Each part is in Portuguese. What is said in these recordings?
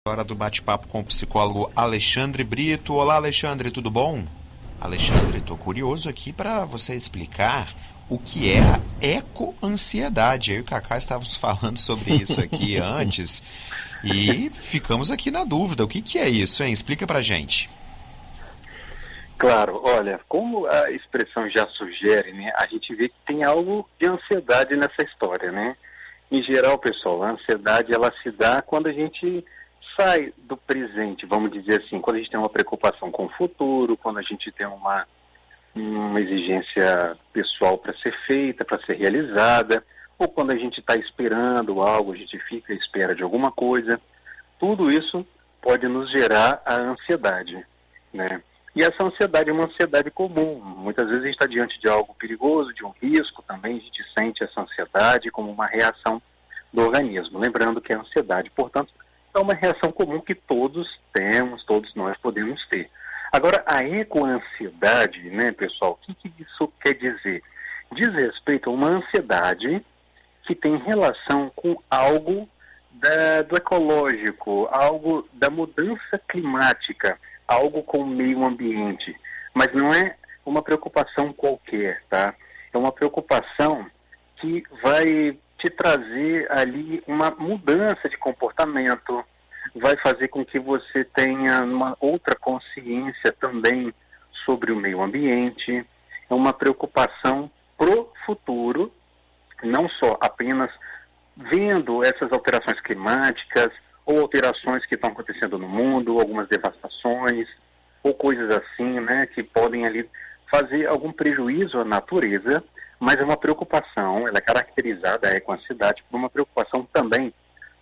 Hora do bate-papo com o psicólogo Alexandre Brito. Olá, Alexandre, tudo bom? Alexandre, estou curioso aqui para você explicar o que é a ecoansiedade. Eu e o Cacá estávamos falando sobre isso aqui antes e ficamos aqui na dúvida. O que é isso, hein? Explica pra gente. Claro, olha, como a expressão já sugere, né, a gente vê que tem algo de ansiedade nessa história, né? Em geral, pessoal, a ansiedade ela se dá quando a gente sai do presente, vamos dizer assim, quando a gente tem uma preocupação com o futuro, quando a gente tem uma exigência pessoal para ser feita, para ser realizada, ou quando a gente está esperando algo, a gente fica à espera de alguma coisa. Tudo isso pode nos gerar a ansiedade, né? E essa ansiedade é uma ansiedade comum. Muitas vezes a gente está diante de algo perigoso, de um risco também, a gente sente essa ansiedade como uma reação do organismo. Lembrando que a ansiedade, portanto, é uma reação comum que todos temos, todos nós podemos ter. Agora, a ecoansiedade, né, pessoal, o que isso quer dizer? Diz respeito a uma ansiedade que tem relação com algo do ecológico, algo da mudança climática, algo com o meio ambiente. Mas não é uma preocupação qualquer, tá? É uma preocupação que vai te trazer ali uma mudança de comportamento, vai fazer com que você tenha uma outra consciência também sobre o meio ambiente. É uma preocupação pro futuro, não só apenas vendo essas alterações climáticas ou alterações que estão acontecendo no mundo, algumas devastações ou coisas assim, né, que podem ali fazer algum prejuízo à natureza, mas é uma preocupação, ela é caracterizada, a ecoansiedade, por uma preocupação também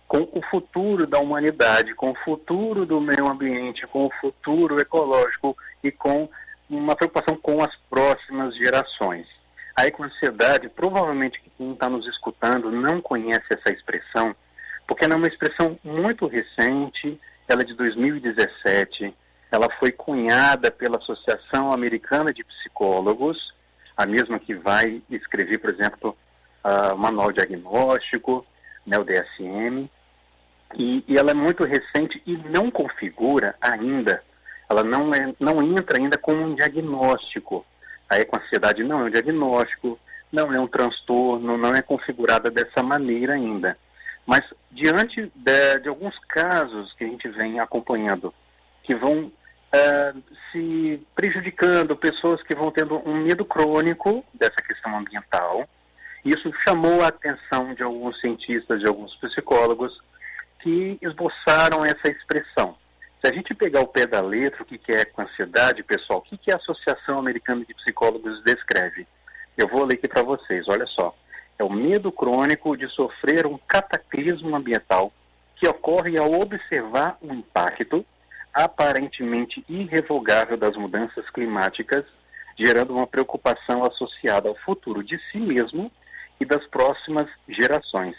com o futuro da humanidade, com o futuro do meio ambiente, com o futuro ecológico e com uma preocupação com as próximas gerações. A ecoansiedade, provavelmente quem está nos escutando não conhece essa expressão, porque ela é uma expressão muito recente, ela é de 2017, ela foi cunhada pela Associação Americana de Psicólogos, a mesma que vai escrever, por exemplo, o Manual Diagnóstico, né, o DSM, e ela é muito recente e não configura ainda, ela não entra ainda como um diagnóstico. A ecoansiedade não é um diagnóstico, não é um transtorno, não é configurada dessa maneira ainda. Mas diante de alguns casos que a gente vem acompanhando, que vão se prejudicando, pessoas que vão tendo um medo crônico dessa questão ambiental, isso chamou a atenção de alguns cientistas, de alguns psicólogos, que esboçaram essa expressão. Se a gente pegar o pé da letra, o que é ecoansiedade, pessoal, o que a Associação Americana de Psicólogos descreve? Eu vou ler aqui para vocês, olha só. É o medo crônico de sofrer um cataclismo ambiental que ocorre ao observar o impacto aparentemente irrevogável das mudanças climáticas, gerando uma preocupação associada ao futuro de si mesmo e das próximas gerações.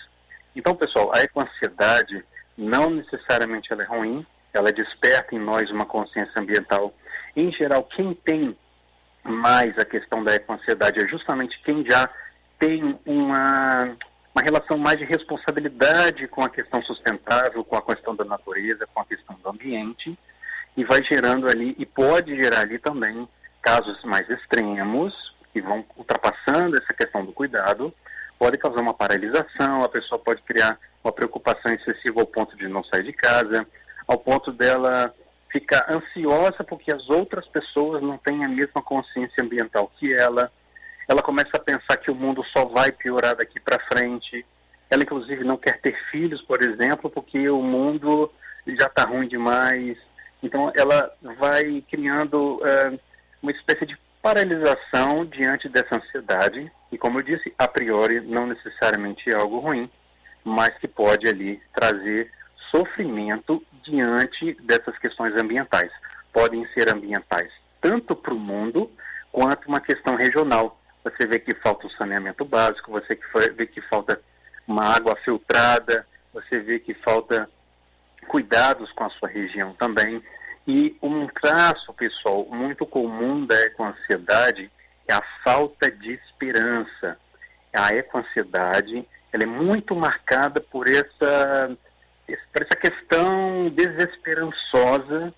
Então, pessoal, a ecoansiedade não necessariamente ela é ruim, ela desperta em nós uma consciência ambiental. Em geral, quem tem mais a questão da ecoansiedade é justamente quem já tem uma relação mais de responsabilidade com a questão sustentável, com a questão da natureza, com a questão do ambiente, e vai gerando ali, e pode gerar ali também casos mais extremos, que vão ultrapassando essa questão do cuidado, pode causar uma paralisação, a pessoa pode criar uma preocupação excessiva ao ponto de não sair de casa, ao ponto dela ficar ansiosa porque as outras pessoas não têm a mesma consciência ambiental que ela começa a pensar que o mundo só vai piorar daqui para frente, ela inclusive não quer ter filhos, por exemplo, porque o mundo já está ruim demais, então ela vai criando uma espécie de paralisação diante dessa ansiedade, e como eu disse, a priori não necessariamente é algo ruim, mas que pode ali trazer sofrimento diante dessas questões ambientais. Podem ser ambientais tanto para o mundo quanto uma questão regional. Você vê que falta um saneamento básico, você vê que falta uma água filtrada, você vê que falta cuidados com a sua região também. E um traço, pessoal, muito comum da ecoansiedade é a falta de esperança. A ecoansiedade ela é muito marcada por essa questão desesperançosa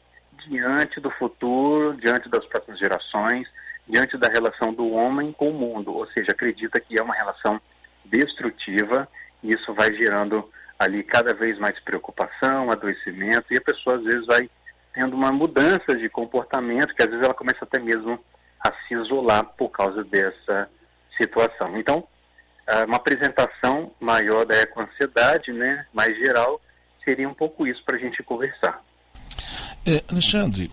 diante do futuro, diante das próximas gerações, diante da relação do homem com o mundo, ou seja, acredita que é uma relação destrutiva, e isso vai gerando ali cada vez mais preocupação, adoecimento, e a pessoa às vezes vai tendo uma mudança de comportamento, que às vezes ela começa até mesmo a se isolar por causa dessa situação. Então, uma apresentação maior da ecoansiedade, né, mais geral, seria um pouco isso para a gente conversar. Alexandre,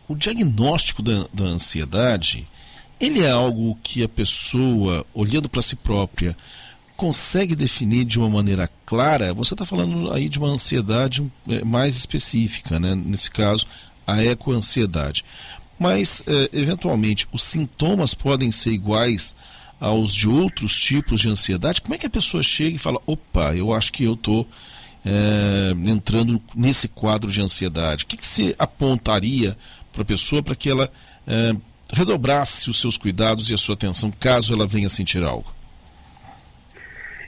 o diagnóstico da ansiedade, ele é algo que a pessoa, olhando para si própria, consegue definir de uma maneira clara? Você está falando aí de uma ansiedade mais específica, né? Nesse caso, a ecoansiedade. Mas, eventualmente, os sintomas podem ser iguais aos de outros tipos de ansiedade? Como é que a pessoa chega e fala, opa, eu acho que eu estou entrando nesse quadro de ansiedade? O que você apontaria para a pessoa para que ela redobrasse os seus cuidados e a sua atenção caso ela venha sentir algo?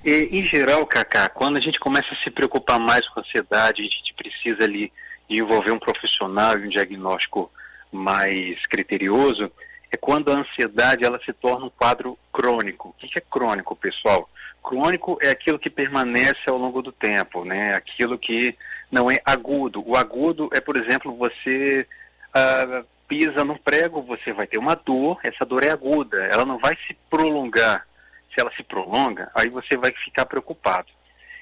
Em geral, Cacá, quando a gente começa a se preocupar mais com a ansiedade, a gente precisa ali de envolver um profissional e um diagnóstico mais criterioso, é quando a ansiedade ela se torna um quadro crônico. O que é crônico, pessoal? Crônico é aquilo que permanece ao longo do tempo, né? Aquilo que não é agudo. O agudo é, por exemplo, você pisa no prego, você vai ter uma dor, essa dor é aguda, ela não vai se prolongar. Se ela se prolonga, aí você vai ficar preocupado.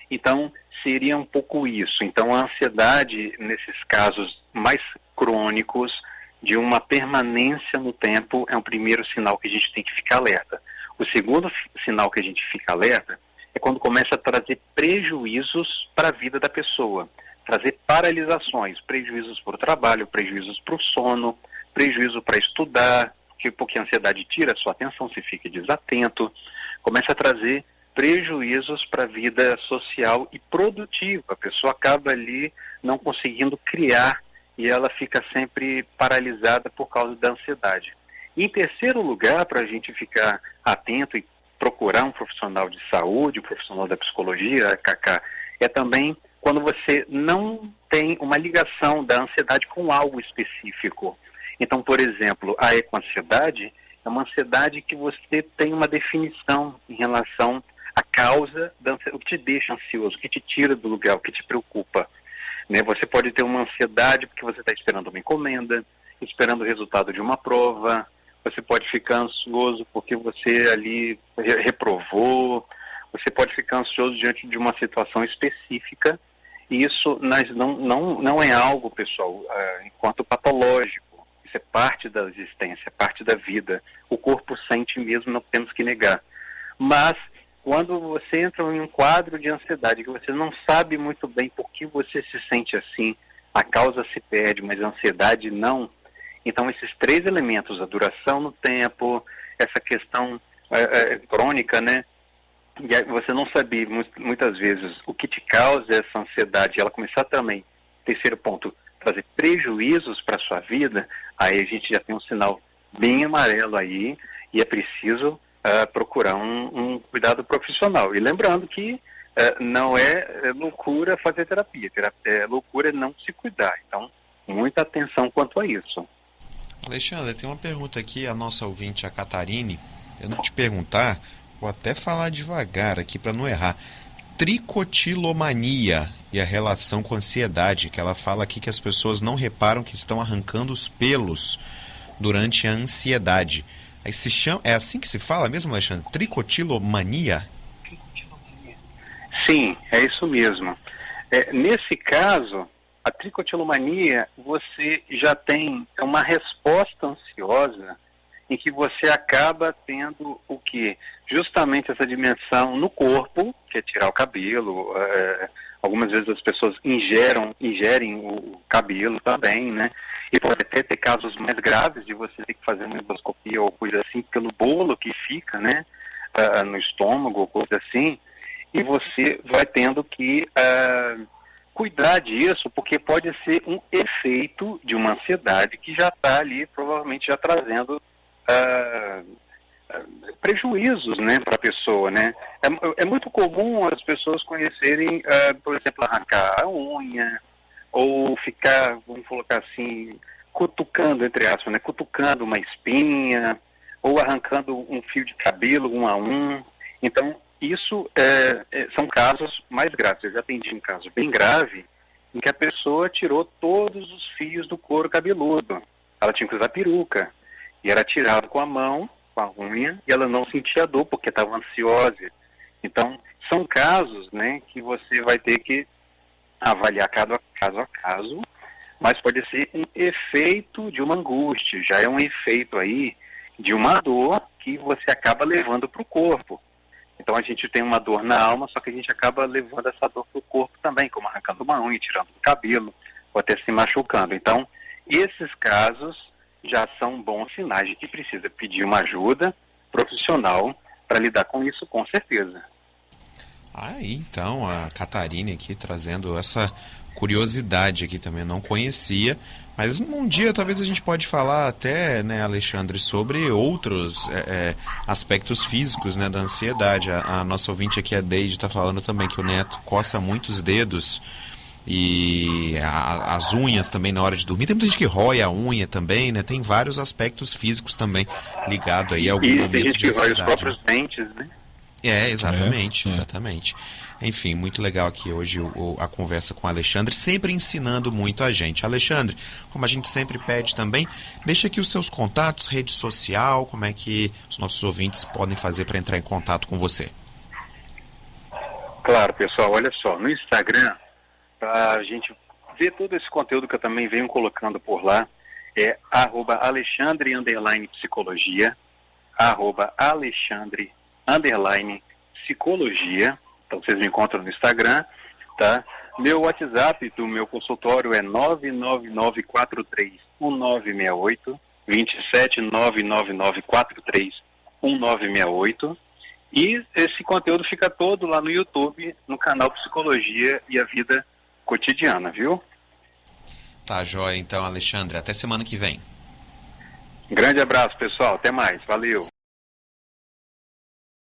Então, seria um pouco isso. Então, a ansiedade, nesses casos mais crônicos, de uma permanência no tempo, é um primeiro sinal que a gente tem que ficar alerta. O segundo sinal que a gente fica alerta é quando começa a trazer prejuízos para a vida da pessoa, trazer paralisações, prejuízos para o trabalho, prejuízos para o sono, prejuízo para estudar, porque a ansiedade tira a sua atenção, se fica desatento, começa a trazer prejuízos para a vida social e produtiva. A pessoa acaba ali não conseguindo criar e ela fica sempre paralisada por causa da ansiedade. E, em terceiro lugar, para a gente ficar atento e procurar um profissional de saúde, um profissional da psicologia, Cacá, é também quando você não tem uma ligação da ansiedade com algo específico. Então, por exemplo, a ecoansiedade é uma ansiedade que você tem uma definição em relação à causa da ansiedade, o que te deixa ansioso, o que te tira do lugar, o que te preocupa. Né? Você pode ter uma ansiedade porque você está esperando uma encomenda, esperando o resultado de uma prova, você pode ficar ansioso porque você ali reprovou, você pode ficar ansioso diante de uma situação específica, e isso não é algo, pessoal, enquanto patológico. Isso é parte da existência, parte da vida. O corpo sente mesmo, não temos que negar. Mas, quando você entra em um quadro de ansiedade, que você não sabe muito bem por que você se sente assim, a causa se perde, mas a ansiedade não. Então, esses três elementos, a duração no tempo, essa questão crônica, né? E você não saber muitas vezes o que te causa essa ansiedade, ela começar também, terceiro ponto, trazer prejuízos para a sua vida, aí a gente já tem um sinal bem amarelo aí, e é preciso procurar um cuidado profissional. E lembrando que não é loucura fazer terapia, loucura é não se cuidar. Então, muita atenção quanto a isso. Alexandre, tem uma pergunta aqui, a nossa ouvinte, a Catarine, eu não te perguntar, vou até falar devagar aqui para não errar. Tricotilomania e a relação com a ansiedade, que ela fala aqui que as pessoas não reparam que estão arrancando os pelos durante a ansiedade. Aí se chama, é assim que se fala mesmo, Alexandre? Tricotilomania? Sim, é isso mesmo. Nesse caso, a tricotilomania, você já tem uma resposta ansiosa em que você acaba tendo o quê? Justamente essa dimensão no corpo, que é tirar o cabelo. Algumas vezes as pessoas ingerem o cabelo também, né? E pode até ter casos mais graves de você ter que fazer uma endoscopia ou coisa assim, pelo bolo que fica, né? No estômago ou coisa assim. E você vai tendo que cuidar disso, porque pode ser um efeito de uma ansiedade que já está ali, provavelmente já trazendo prejuízos, né, para a pessoa, né? É muito comum as pessoas conhecerem, por exemplo, arrancar a unha, ou ficar, vamos colocar assim, cutucando, entre aspas, né? Cutucando uma espinha, ou arrancando um fio de cabelo um a um. Então, isso são casos mais graves. Eu já atendi um caso bem grave em que a pessoa tirou todos os fios do couro cabeludo. Ela tinha que usar peruca. E era tirado com a mão, com a unha, e ela não sentia dor porque estava ansiosa. Então, são casos, né, que você vai ter que avaliar caso a caso, mas pode ser um efeito de uma angústia, já é um efeito aí de uma dor que você acaba levando para o corpo. Então a gente tem uma dor na alma, só que a gente acaba levando essa dor para o corpo também, como arrancando uma unha, tirando o cabelo, ou até se machucando. Então, esses casos já são bons sinais de que precisa pedir uma ajuda profissional para lidar com isso, com certeza. Aí, então, a Catarina aqui trazendo essa curiosidade aqui também, eu não conhecia, mas um dia talvez a gente pode falar até, né, Alexandre, sobre outros aspectos físicos, né, da ansiedade. A nossa ouvinte aqui, a Deide, está falando também que o neto coça muito os dedos e as unhas também na hora de dormir. Tem muita gente que rói a unha também, né? Tem vários aspectos físicos também ligados aí a algum momento tem gente de que rói os ansiedade. próprios dentes, né? Exatamente, exatamente. Enfim, muito legal aqui hoje a conversa com o Alexandre, sempre ensinando muito a gente. Alexandre, como a gente sempre pede também, deixa aqui os seus contatos, rede social, como é que os nossos ouvintes podem fazer para entrar em contato com você. Claro, pessoal, olha só, no Instagram, para a gente ver todo esse conteúdo que eu também venho colocando por lá, é @Alexandre_psicologia, @Alexandre_psicologia. Então vocês me encontram no Instagram, tá? Meu WhatsApp do meu consultório é 999431968, 27999431968. E esse conteúdo fica todo lá no YouTube, no canal Psicologia e a Vida Cotidiana, viu? Tá, joia. Então, Alexandre, até semana que vem. Grande abraço, pessoal. Até mais. Valeu.